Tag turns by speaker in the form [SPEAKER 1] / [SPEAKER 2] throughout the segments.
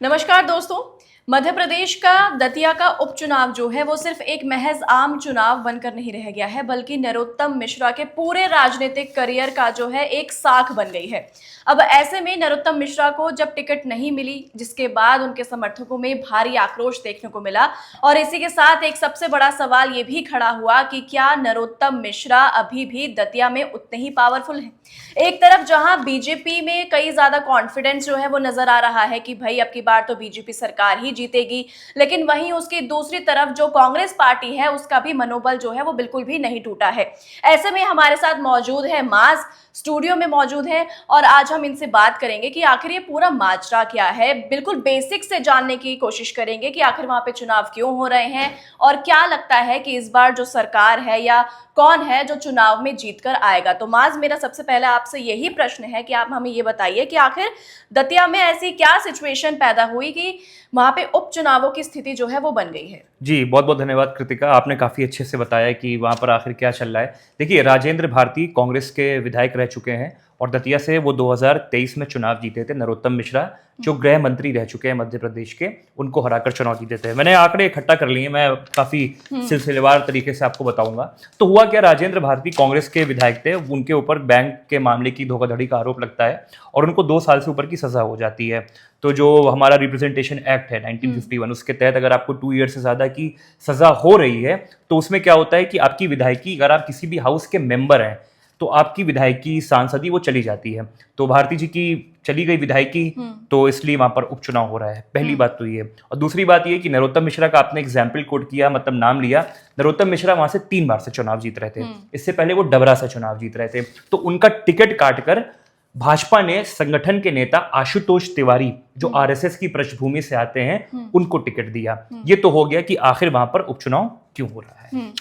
[SPEAKER 1] नमस्कार दोस्तों। मध्य प्रदेश का दतिया का उपचुनाव जो है वो सिर्फ एक महज आम चुनाव बनकर नहीं रह गया है, बल्कि नरोत्तम मिश्रा के पूरे राजनीतिक करियर का जो है एक साख बन गई है। अब ऐसे में नरोत्तम मिश्रा को जब टिकट नहीं मिली, जिसके बाद उनके समर्थकों में भारी आक्रोश देखने को मिला और इसी के साथ एक सबसे बड़ा सवाल ये भी खड़ा हुआ कि क्या नरोत्तम मिश्रा अभी भी दतिया में उतने ही पावरफुल हैं। एक तरफ जहां बीजेपी में कई ज्यादा कॉन्फिडेंस जो है वो नजर आ रहा है कि भाई अब की बार तो बीजेपी सरकार ही जीतेगी, लेकिन वहीं उसकी दूसरी तरफ जो कांग्रेस पार्टी है उसका भी मनोबल जो है वो बिल्कुल भी नहीं टूटा है। ऐसे में हमारे साथ मौजूद है माज, स्टूडियो में मौजूद है और आज हम इनसे बात करेंगे कि आखिर ये पूरा माजरा क्या है। बिल्कुल बेसिक से जानने की कोशिश करेंगे कि आखिर वहां पे चुनाव क्यों हो रहे हैं और क्या लगता है कि इस बार जो सरकार है या कौन है जो चुनाव में जीतकर आएगा। तो माज, मेरा सबसे पहले आपसे यही प्रश्न है कि आप हमें ये बताइए कि आखिर दतिया में ऐसी क्या सिचुएशन पैदा हुई कि वहां पे उपचुनावों की स्थिति जो है वो बन गई है।
[SPEAKER 2] जी, बहुत बहुत धन्यवाद कृतिका। आपने काफ़ी अच्छे से बताया कि वहाँ पर आखिर क्या चल रहा है। देखिए, राजेंद्र भारती कांग्रेस के विधायक रह चुके हैं और दतिया से वो 2023 में चुनाव जीते थे। नरोत्तम मिश्रा जो गृह मंत्री रह चुके हैं मध्य प्रदेश के, उनको हराकर चुनाव जीते थे। मैंने आंकड़े इकट्ठा कर लिए, मैं काफ़ी सिलसिलेवार तरीके से आपको बताऊंगा। तो हुआ क्या, राजेंद्र भारती कांग्रेस के विधायक थे, उनके ऊपर बैंक के मामले की धोखाधड़ी का आरोप लगता है और उनको 2 साल से ऊपर की सजा हो जाती है। तो जो हमारा रिप्रेजेंटेशन एक्ट है 1951, उसके तहत अगर आपको 2 ईयर से ज़्यादा की सजा हो रही है तो उसमें क्या होता है कि आपकी विधायकी, अगर आप किसी भी हाउस के मेंबर हैं तो आपकी विधायकी, सांसदी वो चली जाती है। तो भारती जी की चली गई विधायकी, तो इसलिए वहां पर उपचुनाव हो रहा है। पहली बात तो ये। और दूसरी बात ये कि नरोत्तम मिश्रा का आपने एग्जाम्पल कोट किया, मतलब नाम लिया। नरोत्तम मिश्रा वहां से 3 बार से चुनाव जीत रहे थे। इससे पहले वो डबरा से चुनाव जीत रहे थे। तो उनका टिकट काटकर भाजपा ने संगठन के नेता आशुतोष तिवारी, जो आरएसएस की पृष्ठभूमि से आते हैं, उनको टिकट दिया। ये तो हो गया कि आखिर वहां पर उपचुनाव क्यों हो रहा है।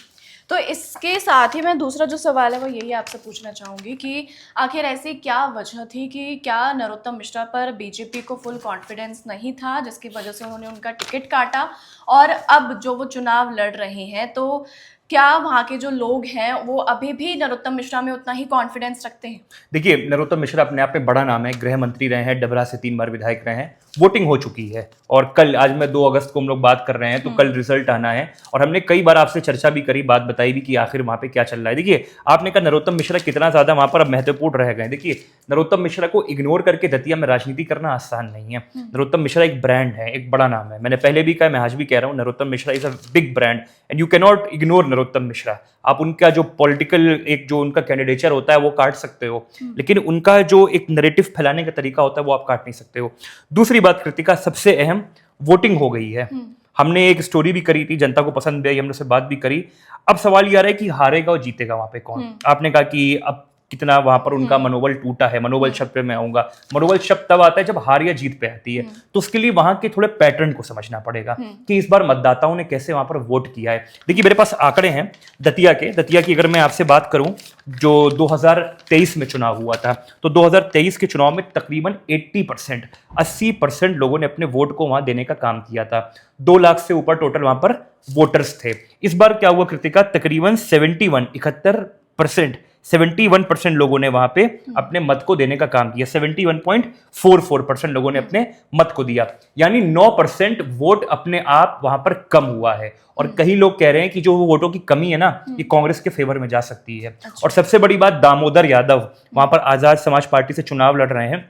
[SPEAKER 1] तो इसके साथ ही मैं दूसरा जो सवाल है वो यही आपसे पूछना चाहूंगी कि आखिर ऐसी क्या वजह थी कि क्या नरोत्तम मिश्रा पर बीजेपी को फुल कॉन्फिडेंस नहीं था जिसकी वजह से उन्होंने उनका टिकट काटा, और अब जो वो चुनाव लड़ रहे हैं तो क्या वहाँ के जो लोग हैं वो अभी भी नरोत्तम मिश्रा में उतना ही कॉन्फिडेंस रखते हैं?
[SPEAKER 2] देखिए, नरोत्तम मिश्रा अपने आप में बड़ा नाम है, गृह मंत्री रहे हैं, डबरा से 3 बार विधायक रहे हैं। वोटिंग हो चुकी है और कल, आज मैं 2 अगस्त को हम लोग बात कर रहे हैं, तो कल रिजल्ट आना है और हमने कई बार आपसे चर्चा भी करी, बात बताई भी कि आखिर वहां पे क्या चल रहा है। देखिए, आपने कहा नरोत्तम मिश्रा कितना ज्यादा वहां पर अब महत्वपूर्ण रह गए। देखिए, नरोत्तम मिश्रा को इग्नोर करके दतिया में राजनीति करना आसान नहीं है। नरोत्तम मिश्रा एक ब्रांड है, एक बड़ा नाम है। मैंने पहले भी कहा, मैं आज भी कह रहा हूँ, Narottam Mishra is a big brand and you can not ignore Narottam Mishra. आप उनका जो पॉलिटिकल, एक जो उनका कैंडिडेचर होता है वो काट सकते हो, लेकिन उनका जो एक नैरेटिव फैलाने का तरीका होता है वो आप काट नहीं सकते हो। दूसरी बात कृतिका, सबसे अहम, वोटिंग हो गई है। हमने एक स्टोरी भी करी थी, जनता को पसंद भी आई, हमने उससे बात भी करी। अब सवाल ये आ रहा है कि हारेगा और जीतेगा वहां पे कौन। आपने कहा कि अब कितना वहां पर उनका मनोबल टूटा है। मनोबल शब्द पे मैं आऊंगा। मनोबल शब्द तब आता है जब हार या जीत पे आती है। तो उसके लिए वहां के थोड़े पैटर्न को समझना पड़ेगा कि इस बार मतदाताओं ने कैसे वहां पर वोट किया है। देखिए, मेरे पास आंकड़े हैं दतिया की अगर मैं आपसे बात करूं, जो 2023 में चुनाव हुआ था, तो 2023 के चुनाव में तकरीबन 80% लोगों ने अपने वोट को वहां देने का काम किया था। 2 लाख से ऊपर टोटल वहां पर वोटर्स थे। इस बार क्या हुआ कृतिका, तकरीबन 71% लोगों ने वहां पे अपने मत को देने का काम किया। 71.44% लोगों ने अपने मत को दिया, यानी 9% वोट अपने आप वहां पर कम हुआ है। और कई लोग कह रहे हैं कि जो वोटों की कमी है ना, ये कांग्रेस के फेवर में जा सकती है। और सबसे बड़ी बात, दामोदर यादव वहां पर आजाद समाज पार्टी से चुनाव लड़ रहे हैं,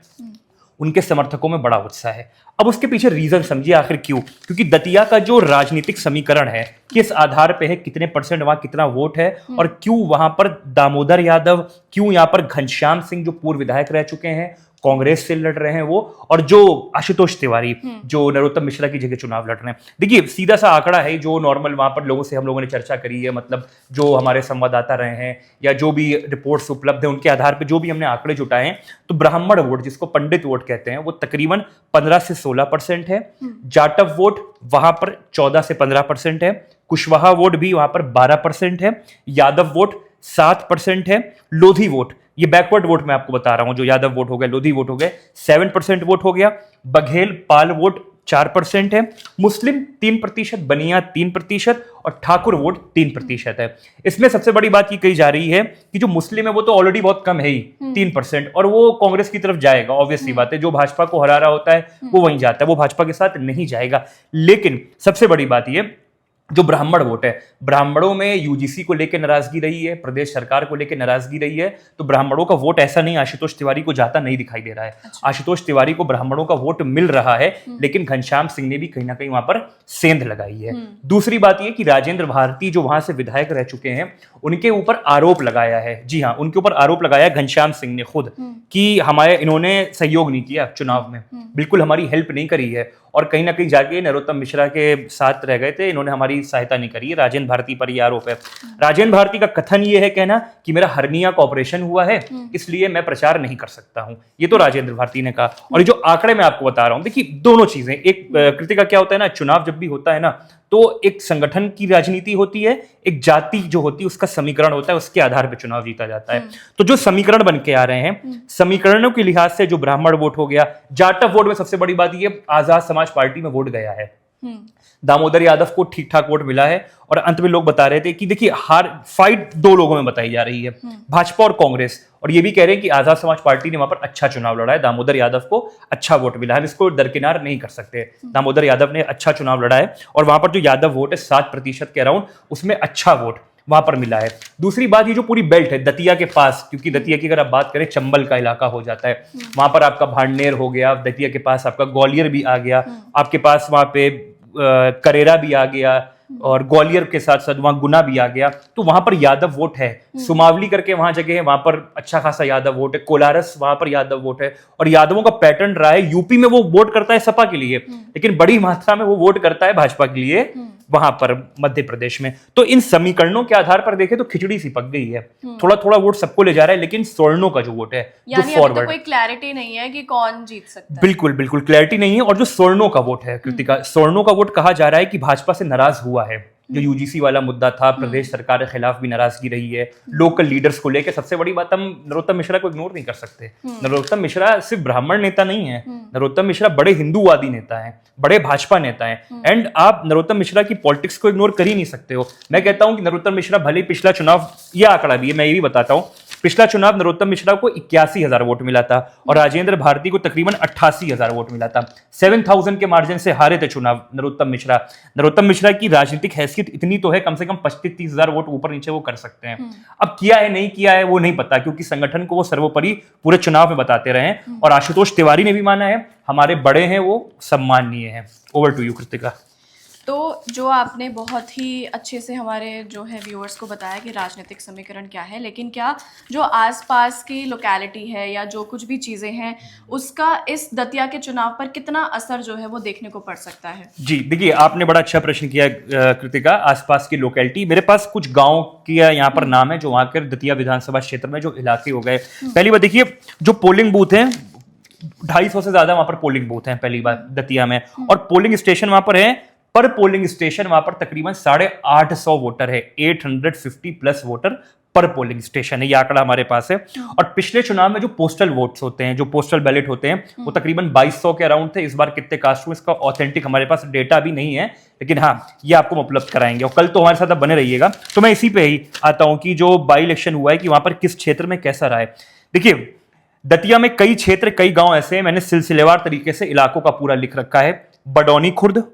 [SPEAKER 2] उनके समर्थकों में बड़ा उत्साह है। अब उसके पीछे रीजन समझिए आखिर क्यों। क्योंकि दतिया का जो राजनीतिक समीकरण है, किस आधार पे है, कितने परसेंट वहां कितना वोट है, और क्यों वहां पर दामोदर यादव, क्यों यहां पर घनश्याम सिंह जो पूर्व विधायक रह चुके हैं, कांग्रेस से लड़ रहे हैं वो, और जो आशुतोष तिवारी जो नरोत्तम मिश्रा की जगह चुनाव लड़ रहे हैं। देखिए, सीधा सा आंकड़ा है जो नॉर्मल वहां पर लोगों से हम लोगों ने चर्चा करी है, मतलब जो हमारे संवाददाता रहे हैं या जो भी रिपोर्ट्स उपलब्ध है उनके आधार पर जो भी हमने आंकड़े जुटाए हैं, तो ब्राह्मण वोट, जिसको पंडित वोट कहते हैं, वो तकरीबन 15 से 16% है। जाटव वोट वहां पर 14 से 15% है। कुशवाहा वोट भी वहां पर 12% है। यादव वोट 7% है। लोधी वोट, ये बैकवर्ड वोट मैं आपको बता रहा हूं, जो यादव वोट हो गए, लोधी वोट हो गए, 7% वोट हो गया। बघेल पाल वोट 4% है, मुस्लिम 3%, बनिया 3% और ठाकुर वोट 3% है। इसमें सबसे बड़ी बात ये कही जा रही है कि जो मुस्लिम है वो तो ऑलरेडी बहुत कम है ही 3%, और वो कांग्रेस की तरफ जाएगा। ऑब्वियस सी बात है, जो भाजपा को हरा रहा होता है वो वहीं जाता है, वो भाजपा के साथ नहीं जाएगा। लेकिन सबसे बड़ी बात ये, जो ब्राह्मण वोट है, ब्राह्मणों में यूजीसी को लेकर नाराजगी रही है, प्रदेश सरकार को लेकर नाराजगी रही है, तो ब्राह्मणों का वोट ऐसा नहीं आशुतोष तिवारी को जाता नहीं दिखाई दे रहा है।
[SPEAKER 1] अच्छा।
[SPEAKER 2] आशुतोष तिवारी को ब्राह्मणों का वोट मिल रहा है, लेकिन घनश्याम सिंह ने भी कहीं ना कहीं वहां पर सेंध लगाई है। दूसरी बात यह कि राजेंद्र भारती जो वहां से विधायक रह चुके हैं, उनके ऊपर आरोप लगाया है, जी हाँ, उनके ऊपर आरोप लगाया घनश्याम सिंह ने खुद कि हमारे इन्होंने सहयोग नहीं किया चुनाव में, बिल्कुल हमारी हेल्प नहीं करी है, और कहीं ना कहीं जाके नरोत्तम मिश्रा के साथ रह गए थे, इन्होंने हमारी सहायता नहीं करी है। राजेंद्र भारती पर यह आरोप है। राजेंद्र भारती का कथन ये है, कहना कि मेरा हर्निया का ऑपरेशन हुआ है इसलिए मैं प्रचार नहीं कर सकता हूं, ये तो राजेंद्र भारती ने कहा। और ये जो आंकड़े मैं आपको बता रहा हूं, देखिए दोनों चीजें, एक कृतिका क्या होता है ना, चुनाव जब भी होता है ना, तो एक संगठन की राजनीति होती है, एक जाति जो होती है उसका समीकरण होता है, उसके आधार पर चुनाव जीता जाता है। तो जो समीकरण बन के आ रहे हैं, समीकरणों के लिहाज से जो ब्राह्मण वोट हो गया, जाटव वोट में सबसे बड़ी बात ये आजाद समाज पार्टी में वोट गया है, दामोदर यादव को ठीक ठाक वोट मिला है। और अंत में लोग बता रहे थे कि देखिए हार फाइट दो लोगों में बताई जा रही है, भाजपा और कांग्रेस, और ये भी कह रहे हैं कि आजाद समाज पार्टी ने वहां पर अच्छा चुनाव लड़ा है, दामोदर यादव को अच्छा वोट मिला है, हम इसको दरकिनार नहीं कर सकते। दामोदर यादव ने अच्छा चुनाव लड़ा है, और वहां पर जो यादव वोट है 7% के अराउंड, उसमें अच्छा वोट वहां पर मिला है। दूसरी बात, ये जो पूरी बेल्ट है दतिया के पास, क्योंकि दतिया की अगर आप बात करें चंबल का इलाका हो जाता है, वहां पर आपका भांडनेर हो गया, दतिया के पास आपका ग्वालियर भी आ गया, आपके पास वहां पे करेरा भी आ गया, और ग्वालियर के साथ साथ वहां गुना भी आ गया, तो वहां पर यादव वोट है। सुमावली करके वहां जगह है, वहां पर अच्छा खासा यादव वोट है, कोलारस वहां पर यादव वोट है, और यादवों का पैटर्न रहा है, यूपी में वो वोट करता है सपा के लिए, लेकिन बड़ी मात्रा में वो वोट करता है भाजपा के लिए वहां पर मध्य प्रदेश में। तो इन समीकरणों के आधार पर देखें तो खिचड़ी सी पक गई है, थोड़ा थोड़ा वोट सबको ले जा रहा है, लेकिन स्वर्णों का जो वोट है, जो
[SPEAKER 1] यानी अभी
[SPEAKER 2] फॉरवर्ड,
[SPEAKER 1] तो कोई क्लैरिटी नहीं है कि कौन जीत सकता है।
[SPEAKER 2] बिल्कुल बिल्कुल क्लैरिटी नहीं है। और जो स्वर्णों का वोट है कृतिका, स्वर्णों का वोट कहा जा रहा है कि भाजपा से नाराज हुआ है, जो यूजीसी वाला मुद्दा था, प्रदेश सरकार के खिलाफ भी नाराजगी रही है, लोकल लीडर्स को लेकर। सबसे बड़ी बात, हम नरोत्तम मिश्रा को इग्नोर नहीं कर सकते। नरोत्तम मिश्रा सिर्फ ब्राह्मण नेता नहीं है, नरोत्तम मिश्रा बड़े हिंदूवादी नेता हैं, बड़े भाजपा नेता हैं, एंड आप नरोत्तम मिश्रा की पॉलिटिक्स को इग्नोर कर ही नहीं सकते हो। मैं कहता हूं कि नरोत्तम मिश्रा भले ही पिछला चुनाव, यह आंकड़ा भी है, मैं ये भी बताता हूं, पिछला चुनाव नरोत्तम मिश्रा को 81,000 वोट मिला था, और राजेंद्र भारती को तकरीबन 88,000 वोट मिला था। 7,000 के मार्जिन से हारे थे चुनाव नरोत्तम मिश्रा। नरोत्तम मिश्रा की राजनीतिक हैसियत इतनी तो है, कम से कम 25-30,000 वोट ऊपर नीचे वो कर सकते हैं। अब किया है नहीं किया है वो नहीं पता, क्योंकि संगठन को वो सर्वोपरि पूरे चुनाव में बताते रहे हैं, और आशुतोष तिवारी ने भी माना है हमारे बड़े हैं, वो सम्माननीय है। Over to you Kritika.
[SPEAKER 1] तो जो आपने बहुत ही अच्छे से हमारे जो है व्यूअर्स को बताया कि राजनीतिक समीकरण क्या है, लेकिन क्या जो आसपास की लोकेलिटी है या जो कुछ भी चीज़ें हैं, उसका इस दतिया के चुनाव पर कितना असर जो है वो देखने को पड़ सकता है? जी
[SPEAKER 2] देखिए, आपने बड़ा अच्छा प्रश्न किया कृतिका। आसपास की लोकेलिटी, मेरे पास कुछ गाँव की यहाँ पर नाम है जो वहाँ के दतिया विधानसभा क्षेत्र में जो इलाके हो गए। पहली बात देखिए, जो पोलिंग बूथ है 250 से ज्यादा वहां पर पोलिंग बूथ हैं पहली बार दतिया में, और पोलिंग स्टेशन वहां पर है, पर पोलिंग स्टेशन वहां पर तकरीबन 850 वोटर है, 850 प्लस वोटर पर पोलिंग स्टेशन है, ये आंकड़ा हमारे पास है। और पिछले चुनाव में जो पोस्टल वोट्स होते हैं, जो पोस्टल बैलेट होते हैं, वो तकरीबन 2200 के अराउंड थे। इस बार कितने कास्ट हुए इसका ऑथेंटिक हमारे पास डेटा भी नहीं है, लेकिन हाँ ये आपको उपलब्ध कराएंगे, और कल तो हमारे साथ बने रहिएगा। तो मैं इसी पे ही आता हूं कि जो बाई इलेक्शन हुआ है कि वहां पर किस क्षेत्र में कैसा रहा है। देखिए, दतिया में कई क्षेत्र, कई गांव ऐसे हैं, मैंने सिलसिलेवार तरीके से इलाकों का पूरा लिख रखा है। बडौनी खुर्द,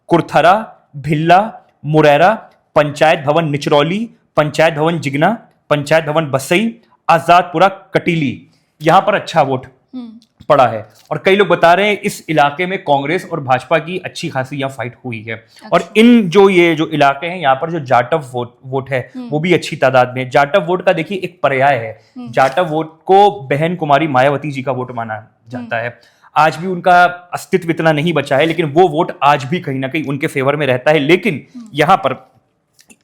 [SPEAKER 2] कुरथरा, भिल्ला, मुरैरा, पंचायत भवन निचरौली, पंचायत भवन जिगना, पंचायत भवन बसई, आजादपुरा, कटीली, यहां पर अच्छा वोट पड़ा है। और कई लोग बता रहे हैं इस इलाके में कांग्रेस और भाजपा की अच्छी खासी यहाँ फाइट हुई है। अच्छा। और इन जो ये जो इलाके हैं, यहाँ पर जो जाटव वोट है वो भी अच्छी तादाद में। जाटव वोट का देखिए एक पर्याय है, जाटव वोट को बहन कुमारी मायावती जी का वोट माना जाता है। आज भी उनका अस्तित्व इतना नहीं बचा है, लेकिन वो वोट आज भी कहीं ना कहीं उनके फेवर में रहता है। लेकिन यहां पर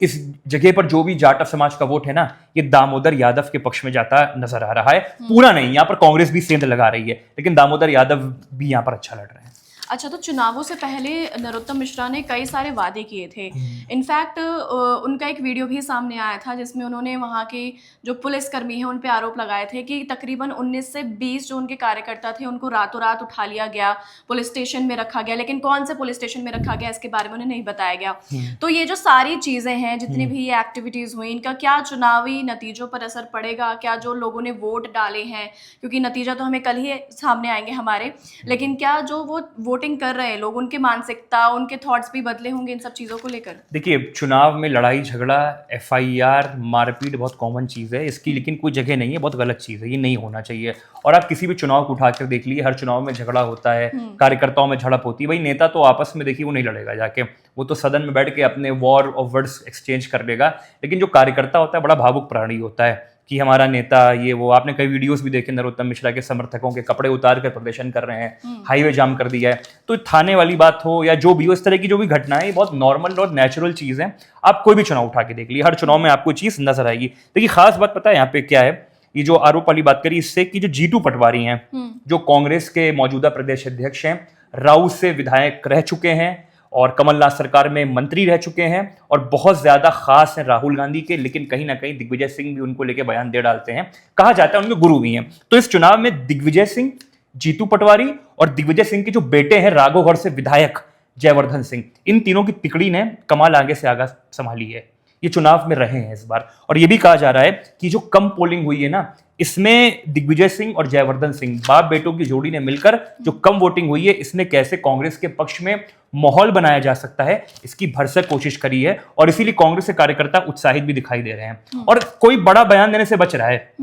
[SPEAKER 2] इस जगह पर जो भी जाटव समाज का वोट है ना, ये दामोदर यादव के पक्ष में जाता नजर आ रहा है। पूरा नहीं, यहां पर कांग्रेस भी सेंध लगा रही है, लेकिन दामोदर यादव भी यहां पर अच्छा लड़ रहे हैं।
[SPEAKER 1] अच्छा, तो चुनावों से पहले नरोत्तम मिश्रा ने कई सारे वादे किए थे। इनफैक्ट उनका एक वीडियो भी सामने आया था जिसमें उन्होंने वहाँ के जो पुलिसकर्मी हैं उन पे आरोप लगाए थे कि तकरीबन 19 से 20 जो उनके कार्यकर्ता थे उनको रातों रात उठा लिया गया, पुलिस स्टेशन में रखा गया, लेकिन कौन से पुलिस स्टेशन में रखा गया इसके बारे में उन्हें नहीं बताया गया। तो ये जो सारी चीज़ें हैं, जितनी भी ये एक्टिविटीज़ हुई, इनका क्या चुनावी नतीजों पर असर पड़ेगा? क्या जो लोगों ने वोट डाले हैं, क्योंकि नतीजा तो हमें कल ही सामने आएंगे हमारे, लेकिन क्या जो वो वोटिंग कर रहे हैं लोग, उनकी मानसिकता, उनके थॉट्स भी बदले होंगे इन सब चीज़ों को लेकर?
[SPEAKER 2] देखिए, चुनाव में लड़ाई झगड़ा, एफआईआर, मारपीट बहुत कॉमन चीज़ है इसकी, लेकिन कोई जगह नहीं है, बहुत गलत चीज़ है, ये नहीं होना चाहिए। और आप किसी भी चुनाव को उठाकर देख लीजिए, हर चुनाव में झगड़ा होता है, कार्यकर्ताओं में झड़प होती है। भाई नेता तो आपस में देखिए वो नहीं लड़ेगा जाके, वो तो सदन में बैठ के अपने वॉर ऑफ वर्ड्स एक्सचेंज कर लेगा, लेकिन जो कार्यकर्ता होता है बड़ा भावुक प्राणी होता है कि हमारा नेता ये वो। आपने कई वीडियोस भी देखे, नरोत्तम मिश्रा के समर्थकों के कपड़े उतार कर प्रदर्शन कर रहे हैं, हाईवे जाम कर दिया है। तो थाने वाली बात हो या जो भी हो, इस तरह की जो भी घटनाएं बहुत नॉर्मल और नेचुरल चीज़ है। आप कोई भी चुनाव उठा के देख लीजिए, हर चुनाव में आपको चीज़ नजर आएगी। देखिए, खास बात पता है यहाँ पे क्या है, ये जो आरोप वाली बात करी इससे कि जो जीतू पटवारी हैं, जो कांग्रेस के मौजूदा प्रदेश अध्यक्ष हैं, राऊ से विधायक रह चुके हैं और कमलनाथ सरकार में मंत्री रह चुके हैं और बहुत ज्यादा खास हैं राहुल गांधी के, लेकिन कहीं ना कहीं दिग्विजय सिंह भी उनको लेके बयान दे डालते हैं, कहा जाता है उनके गुरु भी हैं। तो इस चुनाव में दिग्विजय सिंह, जीतू पटवारी और दिग्विजय सिंह के जो बेटे हैं राघवगढ़ से विधायक जयवर्धन सिंह, इन तीनों की तिकड़ी ने कमाल आगे से आगा संभाली है। ये चुनाव में रहे हैं इस बार, और ये भी कहा जा रहा है कि जो कम पोलिंग हुई है ना, इसमें दिग्विजय सिंह और जयवर्धन सिंह, बाप बेटों की जोड़ी ने मिलकर जो कम वोटिंग हुई है, इसने कैसे कांग्रेस के पक्ष में माहौल बनाया जा सकता है, इसकी भरसक कोशिश करी है। और इसीलिए कांग्रेस के कार्यकर्ता उत्साहित भी दिखाई दे रहे हैं और कोई बड़ा बयान देने से बच रहा है।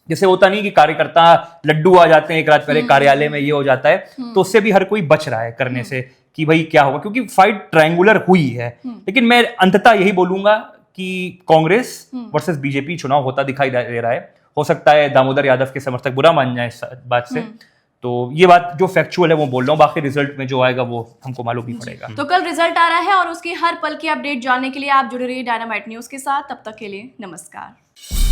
[SPEAKER 2] जैसे होता नहीं कि कार्यकर्ता लड्डू आ जाते हैं एक रात पहले, कार्यालय में ये हो जाता है, तो उससे भी हर कोई बच रहा है करने से कि भाई क्या होगा, क्योंकि फाइट ट्रायंगुलर हुई है। लेकिन मैं अंततः यही बोलूंगा कि कांग्रेस वर्सेस बीजेपी चुनाव होता दिखाई दे रहा है। हो सकता है दामोदर यादव के समर्थक बुरा मान जाए इस बात से, तो ये बात जो फैक्चुअल है वो बोल रहा हूँ, बाकी रिजल्ट में जो आएगा वो हमको मालूम ही पड़ेगा।
[SPEAKER 1] तो कल रिजल्ट आ रहा है और उसकी हर पल की अपडेट जानने के लिए आप जुड़े रहिए डायनामाइट न्यूज के साथ। तब तक के लिए नमस्कार।